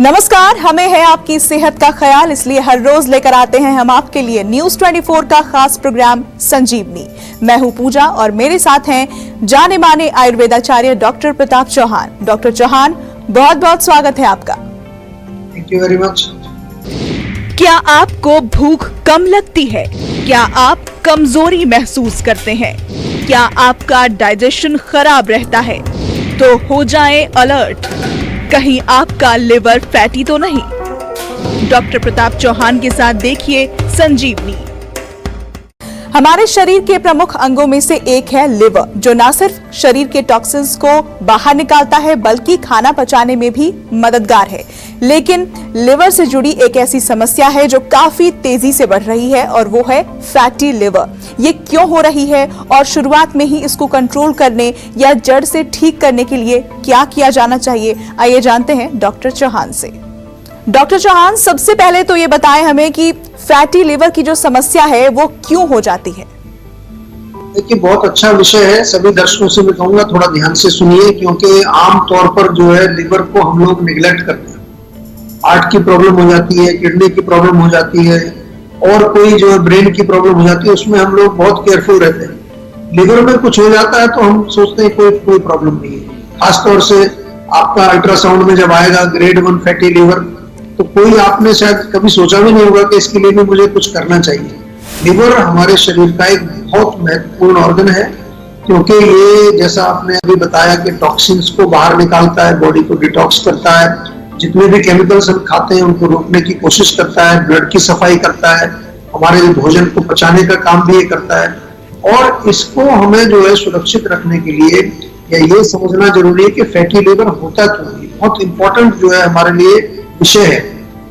नमस्कार, हमें है आपकी सेहत का ख्याल, इसलिए हर रोज लेकर आते हैं हम आपके लिए न्यूज 24 का खास प्रोग्राम संजीवनी। मैं हूं पूजा और मेरे साथ हैं जाने माने आयुर्वेदाचार्य डॉक्टर प्रताप चौहान। डॉक्टर चौहान, बहुत बहुत स्वागत है आपका। Thank you very much. क्या आपको भूख कम लगती है? क्या आप कमजोरी महसूस करते हैं? क्या आपका डाइजेशन खराब रहता है? तो हो जाए अलर्ट, कहीं आपका लिवर फैटी तो नहीं। डॉक्टर प्रताप चौहान के साथ देखिए संजीवनी। हमारे शरीर के प्रमुख अंगों में से एक है लिवर, जो न सिर्फ शरीर के टॉक्सिन्स को बाहर निकालता है बल्कि खाना पचाने में भी मददगार है। लेकिन लिवर से जुड़ी एक ऐसी समस्या है जो काफी तेजी से बढ़ रही है और वो है फैटी लिवर। ये क्यों हो रही है और शुरुआत में ही इसको कंट्रोल करने या जड़ से ठीक करने के लिए क्या किया जाना चाहिए, आइए जानते हैं डॉक्टर चौहान से। डॉक्टर चौहान, सबसे पहले तो ये बताएं हमें कि फैटी लिवर की जो समस्या है वो क्यों हो जाती है? देखिए, बहुत अच्छा विषय है। सभी दर्शकों से मैं कहूंगा थोड़ा ध्यान से सुनिए, क्योंकि आम तौर पर जो है लिवर को हम लोग निगलेक्ट करते हैं। हार्ट की प्रॉब्लम हो जाती है, किडनी की प्रॉब्लम हो जाती है और कोई जो है ब्रेन की प्रॉब्लम हो जाती है, उसमें हम लोग बहुत केयरफुल रहते हैं। लिवर में कुछ हो जाता है तो हम सोचते हैं कोई प्रॉब्लम नहीं है। खासतौर से आपका अल्ट्रासाउंड में जब आएगा ग्रेड 1 फैटी लिवर, तो कोई आपने शायद कभी सोचा भी नहीं होगा कि इसके लिए भी मुझे कुछ करना चाहिए। लिवर हमारे शरीर का एक बहुत महत्वपूर्ण ऑर्गन है, क्योंकि ये जैसा आपने अभी बताया कि टॉक्सिन्स को बाहर निकालता है, बॉडी को डिटॉक्स करता है, जितने भी केमिकल्स हम खाते हैं उनको रोकने की कोशिश करता है, ब्लड की सफाई करता है, हमारे भोजन को पचाने का काम भी ये करता है। और इसको हमें जो है सुरक्षित रखने के लिए या ये समझना जरूरी है कि फैटी लिवर होता क्यों है। बहुत इंपॉर्टेंट जो है हमारे लिए विषय है।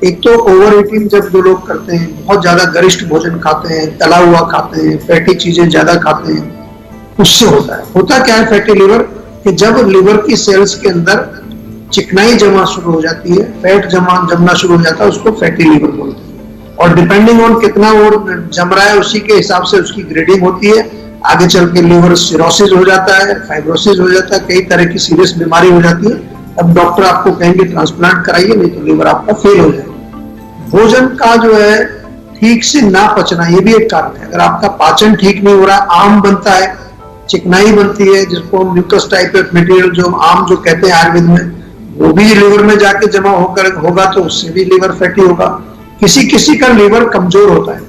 एक तो ओवर ईटिंग जब जो लोग करते हैं, बहुत ज्यादा गरिष्ठ भोजन खाते हैं, तला हुआ खाते हैं, फैटी चीजें ज्यादा खाते हैं, उससे होता है। होता क्या है फैटी लिवर कि जब लिवर की सेल्स के अंदर चिकनाई जमा शुरू हो जाती है, फैट जमना शुरू हो जाता है, उसको फैटी लिवर बोलते हैं। और डिपेंडिंग ऑन कितना और जम रहा है उसी के हिसाब से उसकी ग्रेडिंग होती है। आगे चल के लिवर सिरोसिस हो जाता है, फाइब्रोसिस हो जाता है, कई तरह की सीरियस बीमारी हो जाती है। अब डॉक्टर आपको कहेंगे ट्रांसप्लांट कराइए, नहीं तो लिवर आपका फेल हो जाएगा। भोजन का जो है ठीक से ना पचना, ये भी एक कारण है। अगर आपका पाचन ठीक नहीं हो रहा, आम बनता है, चिकनाई बनती है, जिसको हम म्यूकस टाइप ऑफ मटेरियल जो आम जो कहते हैं आयुर्वेद में, वो भी लिवर में जाके जमा होकर होगा तो उससे भी लिवर फैटी होगा। किसी किसी का लिवर कमजोर होता है,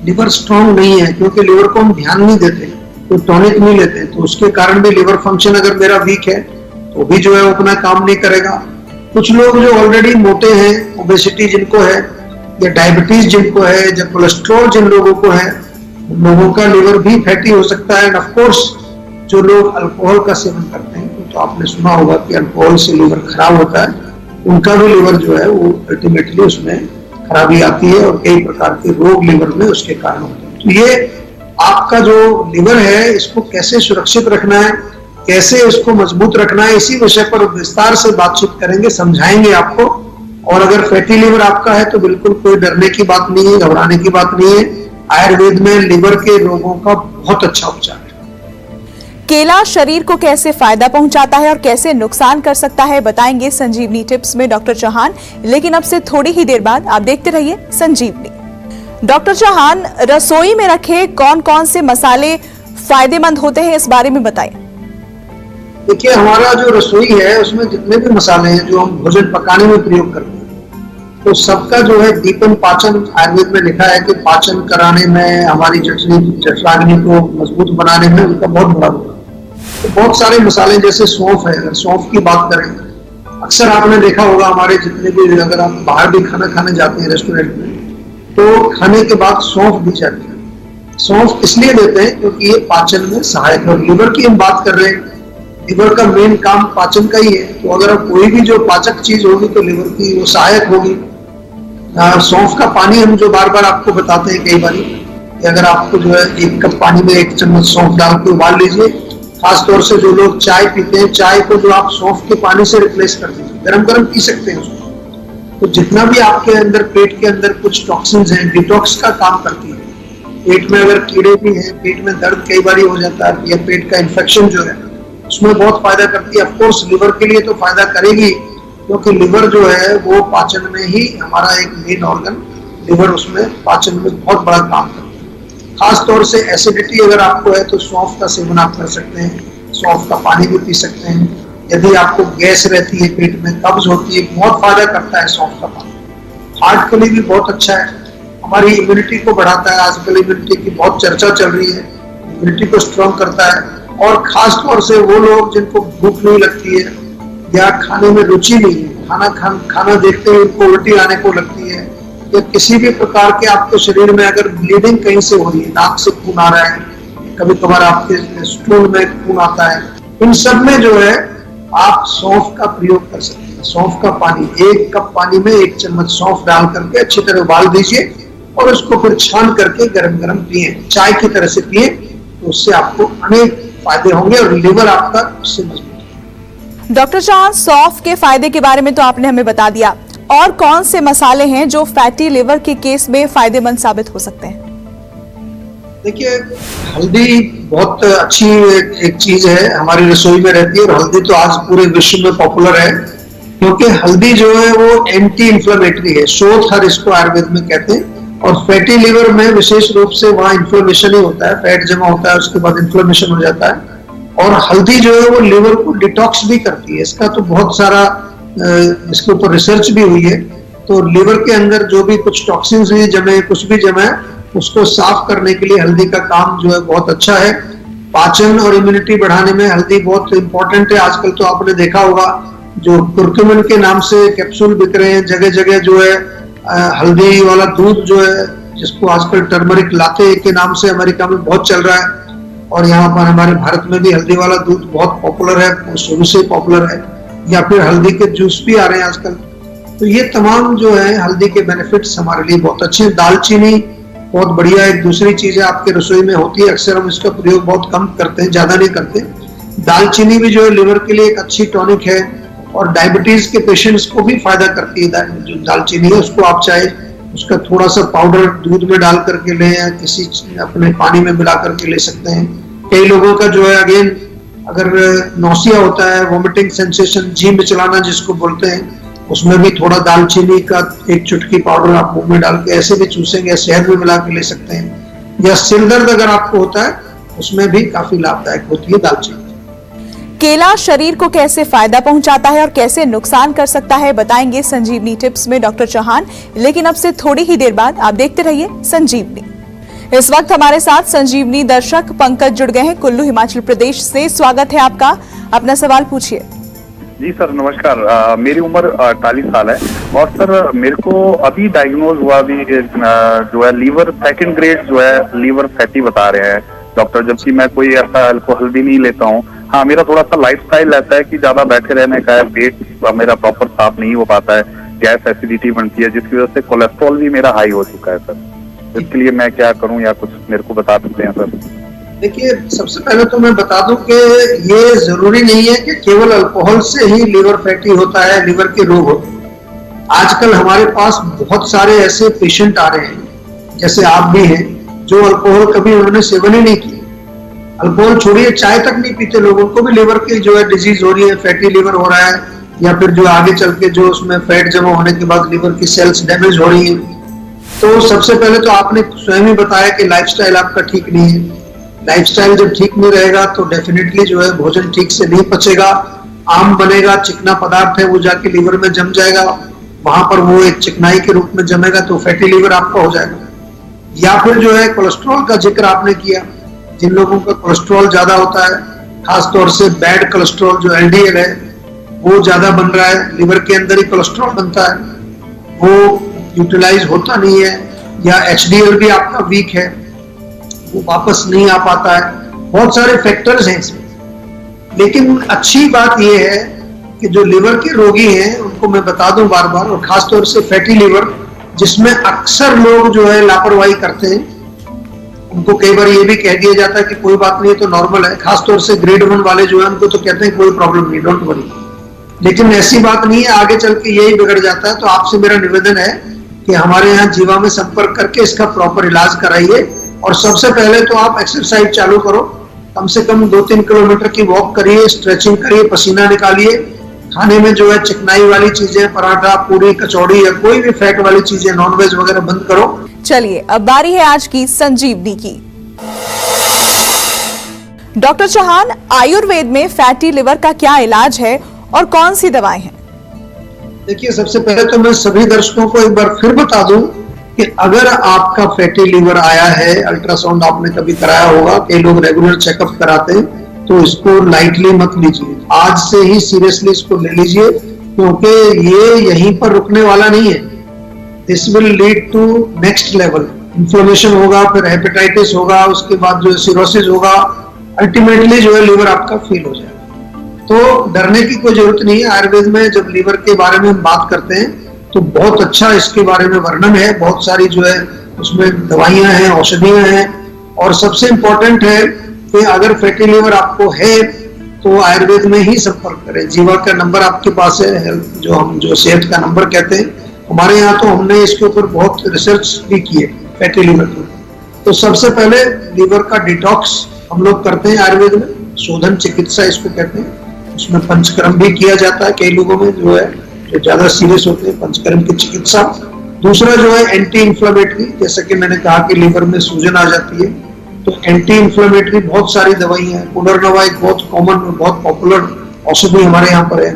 लिवर स्ट्रांग नहीं है, क्योंकि लिवर को हम ध्यान नहीं देते, तो टॉनिक नहीं लेते, तो उसके कारण भी लिवर फंक्शन अगर मेरा वीक है तो भी जो है वो अपना काम नहीं करेगा। कुछ लोग जो ऑलरेडी मोटे हैं, ओबेसिटी जिनको है या डायबिटीज जिनको है या कोलेस्ट्रॉल जिन लोगों को है, उन लोगों का लिवर भी फैटी हो सकता है। ऑफ कोर्स जो लोग अल्कोहल का सेवन करते हैं, तो आपने सुना होगा कि अल्कोहल से लिवर खराब होता है, उनका भी लिवर जो है वो अल्टीमेटली उसमें खराबी आती है और कई प्रकार के रोग लिवर में उसके कारण होते हैं। तो ये आपका जो लिवर है, इसको कैसे सुरक्षित रखना है, कैसे इसको मजबूत रखना है, इसी विषय पर विस्तार से बातचीत करेंगे, समझाएंगे आपको। और अगर फैटी लिवर आपका है तो बिल्कुल कोई डरने की बात नहीं है, घबराने की बात नहीं है। आयुर्वेद में लिवर के रोगों का बहुत अच्छा उपचार है। केला शरीर को कैसे फायदा पहुंचाता है और कैसे नुकसान कर सकता है, बताएंगे संजीवनी टिप्स में डॉक्टर चौहान। लेकिन अब से थोड़ी ही देर बाद आप देखते रहिए संजीवनी। डॉक्टर चौहान, रसोई में रखे कौन कौन से मसाले फायदेमंद होते हैं, इस बारे में बताएं। देखिए, हमारा जो रसोई है उसमें जितने भी मसाले हैं जो हम भोजन पकाने में प्रयोग करते हैं, तो सबका जो है दीपन पाचन, आयुर्वेद में लिखा है कि पाचन कराने में, हमारी जठराग्नि को मजबूत बनाने में उनका बहुत बड़ा रोल है। तो बहुत सारे मसाले जैसे सौंफ है, अगर सौंफ की बात करें, अक्सर आपने देखा होगा हमारे जितने भी, अगर आप बाहर भी खाना खाने जाते हैं रेस्टोरेंट में, तो खाने के बाद सौंफ दी जाती है। सौंफ इसलिए देते हैं क्योंकि ये पाचन में सहायक है। और लिवर की हम बात कर रहे हैं, लिवर का मेन काम पाचन का ही है, तो अगर कोई भी जो पाचक चीज होगी तो लिवर की वो सहायक होगी। सौंफ का पानी हम जो बार बार आपको बताते हैं कई बार, अगर आपको जो है 1 कप पानी में 1 चम्मच सौंफ डाल के उबाल लीजिए। खासतौर से जो लोग चाय पीते हैं, चाय को जो आप सौंफ के पानी से रिप्लेस कर दीजिए, गरम गरम पी सकते हैं उसको। तो जितना भी आपके अंदर पेट के अंदर कुछ टॉक्सिन्स हैं, डिटॉक्स का काम करती है। पेट में अगर कीड़े भी हैं, पेट में दर्द कई बार हो जाता है, या पेट का इन्फेक्शन जो है उसमें बहुत फायदा करती है। ऑफ कोर्स लिवर के लिए तो फायदा करेगी, क्योंकि लिवर जो है वो पाचन में ही हमारा एक मेन ऑर्गन, लिवर उसमें पाचन में बहुत बड़ा काम करता है। खास तौर से एसिडिटी अगर आपको है तो सौंफ का सेवन आप कर सकते हैं, सौंफ का पानी भी पी सकते हैं। यदि आपको गैस रहती है, पेट में कब्ज होती है, बहुत फायदा करता है सौंफ का पानी। हार्ट के लिए भी बहुत अच्छा है, हमारी इम्यूनिटी को बढ़ाता है। आजकल इम्यूनिटी की बहुत चर्चा चल रही है, इम्यूनिटी को स्ट्रॉन्ग करता है। और खास तौर से वो लोग जिनको भूख नहीं लगती है या खाने में रुचि नहीं है, खाना देखते ही उनको उल्टी आने को लगती है, या किसी भी प्रकार के आपके शरीर में अगर ब्लीडिंग कहीं से हो रही है, नाक से खून आ रहा है, कभी कभार आपके स्टूल में खून आता है, इन सब में जो है आप सौंफ का प्रयोग कर सकते हैं। सौंफ का पानी, 1 कप पानी में 1 चम्मच सौंफ डाल करके अच्छी तरह उबाल दीजिए और उसको फिर छान करके गरम गरम पिए, चाय की तरह से पिए, तो उससे आपको अनेक फायदे होंगे और लिवर आपका उससे मजबूत। डॉक्टर चौहान, सौंफ के फायदे के बारे में तो आपने हमें बता दिया, और कौन से मसाले हैं जो फैटी लिवर के केस में फायदेमंद साबित हो सकते हैं? देखिए, हल्दी बहुत अच्छी एक चीज है, हमारी रसोई में रहती है और हल्दी तो आज पूरे विश्व में पॉपुलर है, क्योंकि हल्दी जो है वो एंटी इंफ्लेमेटरी है, शोथर इसको आयुर्वेद में कहते हैं। और फैटी लिवर में विशेष रूप से वहाँ इन्फ्लेमेशन ही होता है, फैट जमा होता है, उसके बाद इन्फ्लेमेशन हो जाता है। और हल्दी जो है वो लिवर को डिटॉक्स भी करती है, इसका तो बहुत सारा इसके ऊपर रिसर्च भी हुई है। तो लिवर के अंदर जो भी कुछ टॉक्सिन्स भी जमे, कुछ भी जमा है, उसको साफ करने के लिए हल्दी का काम जो है बहुत अच्छा है। पाचन और इम्यूनिटी बढ़ाने में हल्दी बहुत इंपॉर्टेंट है। आजकल तो आपने देखा होगा जो कुर्कुमिन के नाम से कैप्सूल बिक रहे हैं, जगह जगह जो है हल्दी वाला दूध जो है, जिसको आजकल टर्मरिक लाते के नाम से अमेरिका में बहुत चल रहा है, और यहाँ पर हमारे भारत में भी हल्दी वाला दूध बहुत पॉपुलर है, शुरू से पॉपुलर है। या फिर हल्दी के जूस भी आ रहे हैं आजकल। तो ये तमाम जो है हल्दी के बेनिफिट्स हमारे लिए बहुत अच्छे हैं। दालचीनी बहुत बढ़िया एक दूसरी चीज है, आपके रसोई में होती है, अक्सर हम इसका प्रयोग बहुत कम करते हैं, ज्यादा नहीं करते। दालचीनी भी जो है लिवर के लिए एक अच्छी टॉनिक है, और डायबिटीज के पेशेंट्स को भी फायदा करती है। जो दालचीनी है उसको आप चाहे उसका थोड़ा सा पाउडर दूध में डाल करके लें या किसी अपने पानी में मिला करके ले सकते हैं। कई लोगों का जो है अगेन अगर नौसिया होता है, वॉमिटिंग सेंसेशन, जी मिचलाना जिसको बोलते हैं, उसमें भी थोड़ा दालचीनी का 1 चुटकी पाउडर आप मुंह में डाल के ऐसे भी चूसेंगे, शहद में मिला के ले सकते हैं। या सिर दर्द अगर आपको होता है उसमें भी काफी लाभदायक होती है दालचीनी। केला शरीर को कैसे फायदा पहुंचाता है और कैसे नुकसान कर सकता है, बताएंगे संजीवनी टिप्स में डॉक्टर चौहान। लेकिन अब से थोड़ी ही देर बाद आप देखते रहिए संजीवनी। इस वक्त हमारे साथ संजीवनी दर्शक पंकज जुड़ गए हैं कुल्लू, हिमाचल प्रदेश से। स्वागत है आपका, अपना सवाल पूछिए। जी सर, नमस्कार। मेरी उम्र 48 साल है और सर मेरे को अभी डायग्नोज हुआ भी जो है लीवर 2nd ग्रेड जो है लीवर फैटी बता रहे हैं डॉक्टर, जबकि मैं कोई ऐसा अल्कोहल भी नहीं लेता हूँ। हाँ, मेरा थोड़ा सा लाइफस्टाइल रहता है कि ज्यादा बैठे रहने का है, पेट मेरा प्रॉपर साफ नहीं हो पाता है, गैस एसिडिटी बनती है, जिसकी वजह से कोलेस्ट्रॉल भी मेरा हाई हो चुका है सर। इसके लिए मैं क्या करूँ या कुछ मेरे को बता सकते हैं सर? देखिए, सबसे पहले तो मैं बता दूं कि ये जरूरी नहीं है कि केवल अल्कोहल से ही लिवर फैटी होता है, लिवर के रोग होते हैं। आजकल हमारे पास बहुत सारे ऐसे पेशेंट आ रहे हैं, जैसे आप भी हैं, जो अल्कोहल कभी उन्होंने सेवन ही नहीं किया। अल्कोहल छोड़िए, चाय तक नहीं पीते लोग, उनको भी लिवर की जो है डिजीज हो रही है, फैटी लिवर हो रहा है, या फिर जो आगे चल के जो उसमें फैट जमा होने के बाद लिवर की सेल्स डैमेज हो रही है। तो सबसे पहले तो आपने स्वयं ही बताया कि लाइफस्टाइल आपका ठीक नहीं है। लाइफस्टाइल जब ठीक नहीं रहेगा तो डेफिनेटली जो है भोजन ठीक से नहीं पचेगा, आम बनेगा, चिकना पदार्थ है वो जाके लीवर में जम जाएगा, वहां पर वो एक चिकनाई के रूप में जमेगा, तो फैटी लिवर आपका हो जाएगा। या फिर जो है कोलेस्ट्रॉल का जिक्र आपने किया, जिन लोगों का कोलेस्ट्रॉल ज्यादा होता है, खासतौर से बैड कोलेस्ट्रॉल जो LDL है वो ज्यादा बन रहा है, लिवर के अंदर ही कोलेस्ट्रॉल बनता है, वो यूटिलाइज होता नहीं है, या HDL भी आपका वीक है, वो वापस नहीं आ पाता है। बहुत सारे फैक्टर्स हैं इसमें, लेकिन अच्छी बात यह है कि जो लिवर के रोगी हैं उनको मैं बता दूं बार बार, और खासतौर से फैटी लिवर जिसमें अक्सर लोग जो है लापरवाही करते हैं, उनको कई बार ये भी कह दिया जाता है कि कोई बात नहीं, तो नॉर्मल है। खासतौर से ग्रेड 1 वाले जो है उनको तो कहते हैं कोई प्रॉब्लम नहीं, डोंट वरी। लेकिन ऐसी बात नहीं है, आगे चल के यही बिगड़ जाता है। तो आपसे मेरा निवेदन है कि हमारे यहाँ जीवा में संपर्क करके इसका प्रॉपर इलाज कराइए। और सबसे पहले तो आप एक्सरसाइज चालू करो, कम से कम 2-3 किलोमीटर की वॉक करिए, स्ट्रेचिंग करिए, पसीना निकालिए, खाने में जो है चिकनाई वाली चीजें, पराठा, पूरी, कचौड़ी या कोई भी फैट वाली चीजें, नॉनवेज वगैरह बंद करो। चलिए अब बारी है आज की संजीवनी की। डॉक्टर चौहान, आयुर्वेद में फैटी लिवर का क्या इलाज है और कौन सी दवाएं हैं? देखिए, सबसे पहले तो मैं सभी दर्शकों को एक बार फिर बता दूं कि अगर आपका फैटी लिवर आया है, अल्ट्रासाउंड आपने कभी कराया होगा, कई लोग रेगुलर चेकअप कराते हैं, तो इसको लाइटली मत लीजिए। आज से ही सीरियसली इसको ले लीजिए, क्योंकि ये यहीं पर रुकने वाला नहीं है। This will lead to next level. Inflammation होगा, फिर हेपेटाइटिस होगा, उसके बाद जो सिरोसिस होगा, अल्टीमेटली जो है लिवर आपका फेल हो जाएगा। तो डरने की कोई जरूरत नहीं है। आयुर्वेद में जब लिवर के बारे में हम बात करते हैं तो बहुत अच्छा इसके बारे में वर्णन है, बहुत सारी जो है उसमें दवाइयां हैं, औषधियां हैं। और सबसे इंपॉर्टेंट है कि अगर फैटी लिवर आपको है तो आयुर्वेद में ही संपर्क करें। जीवा का नंबर आपके पास है, जो सेहत का नंबर कहते हैं। हमारे यहाँ तो हमने इसके ऊपर बहुत रिसर्च भी की है फैटी लिवर की। तो सबसे पहले लिवर का डिटॉक्स हम लोग करते हैं आयुर्वेद में, शोधन चिकित्सा इसको कहते हैं। उसमें पंचकर्म भी किया जाता है कई लोगों में, जो है जो ज्यादा सीरियस होते हैं, पंचकर्म की चिकित्सा। दूसरा जो है एंटी इंफ्लेमेटरी, जैसे कि मैंने कहा कि लिवर में सूजन आ जाती है, तो एंटी इंफ्लेमेटरी बहुत सारी दवाइयां हैं। पुनर्नवा एक बहुत कॉमन, बहुत पॉपुलर औषधि हमारे यहाँ पर है।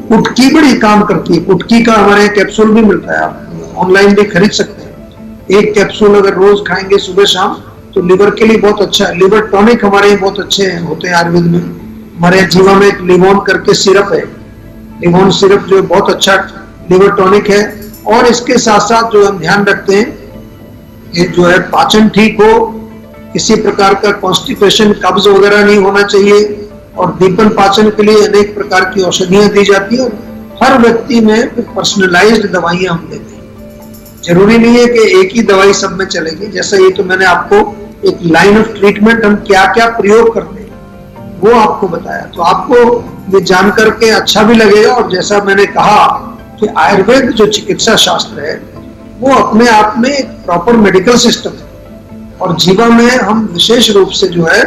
कुटकी बड़ी काम करती है। कुटकी का हमारे यहाँ कैप्सूल भी मिलता है, आप ऑनलाइन भी खरीद सकते हैं। एक कैप्सूल अगर रोज खाएंगे सुबह शाम तो लिवर के लिए बहुत अच्छा है। लिवर टॉनिक हमारे यहाँ बहुत अच्छे होते हैं आयुर्वेद में। हमारे यहाँ जीवा में एक लिवोन करके सिरप है, लिवोन सिरप जो बहुत अच्छा लिवर टॉनिक है। और इसके साथ साथ जो हम ध्यान रखते हैं, ये जो है पाचन ठीक हो, किसी प्रकार का कॉन्स्टिपेशन, कब्ज वगैरह नहीं होना चाहिए। और दीपन पाचन के लिए अनेक प्रकार की औषधियां दी जाती है। हर व्यक्ति में पर्सनलाइज्ड दवाइयां हम देते हैं। जरूरी नहीं है कि एक ही दवाई सब में चलेगी। जैसा ये तो मैंने आपको एक लाइन ऑफ ट्रीटमेंट हम क्या क्या प्रयोग करते हैं वो आपको बताया, तो आपको ये जानकर के अच्छा भी लगेगा। और जैसा मैंने कहा कि आयुर्वेद जो चिकित्सा शास्त्र है वो अपने आप में एक प्रॉपर मेडिकल सिस्टम है। और जीवा में हम विशेष रूप से जो है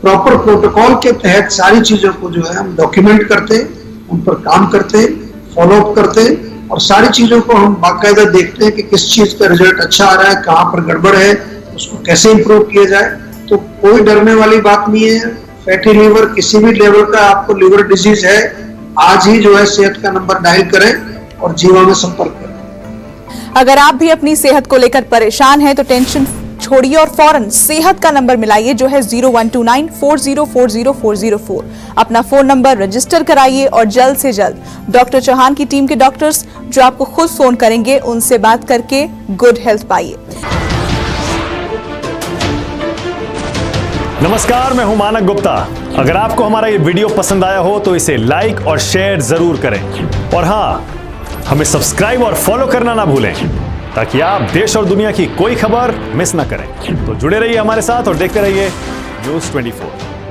प्रॉपर प्रोटोकॉल के तहत सारी चीजों को जो है हम डॉक्यूमेंट करते हैं, उन पर काम करते हैं, फॉलो अप करते हैं। और सारी चीजों को हम बाकायदा देखते हैं कि किस चीज का रिजल्ट अच्छा आ रहा है, कहाँ पर गड़बड़ है, उसको कैसे इंप्रूव किया जाए। तो कोई डरने वाली बात नहीं है। फैटी लिवर किसी भी लेवल का आपको लिवर डिजीज है, आज ही जो है सेहत का नंबर डायल करें और जीवा में संपर्क करें। अगर आप भी अपनी सेहत को लेकर परेशान हैं तो टेंशन छोड़िए और फौरन सेहत का नंबर मिलाइए, जो है 0129 4040404। अपना फोन नंबर रजिस्टर कराइए और जल्द से जल्द डॉक्टर चौहान की टीम के डॉक्टर्स जो आपको खुद फोन करेंगे, उनसे बात करके गुड हेल्थ पाइए। नमस्कार, मैं हूं मानक गुप्ता। अगर आपको हमारा ये वीडियो पसंद आया हो तो इसे लाइक और शेयर जरूर करें। और हाँ, हमें सब्सक्राइब और फॉलो करना ना भूलें, ताकि आप देश और दुनिया की कोई खबर मिस ना करें। तो जुड़े रहिए हमारे साथ और देखते रहिए न्यूज़ 24।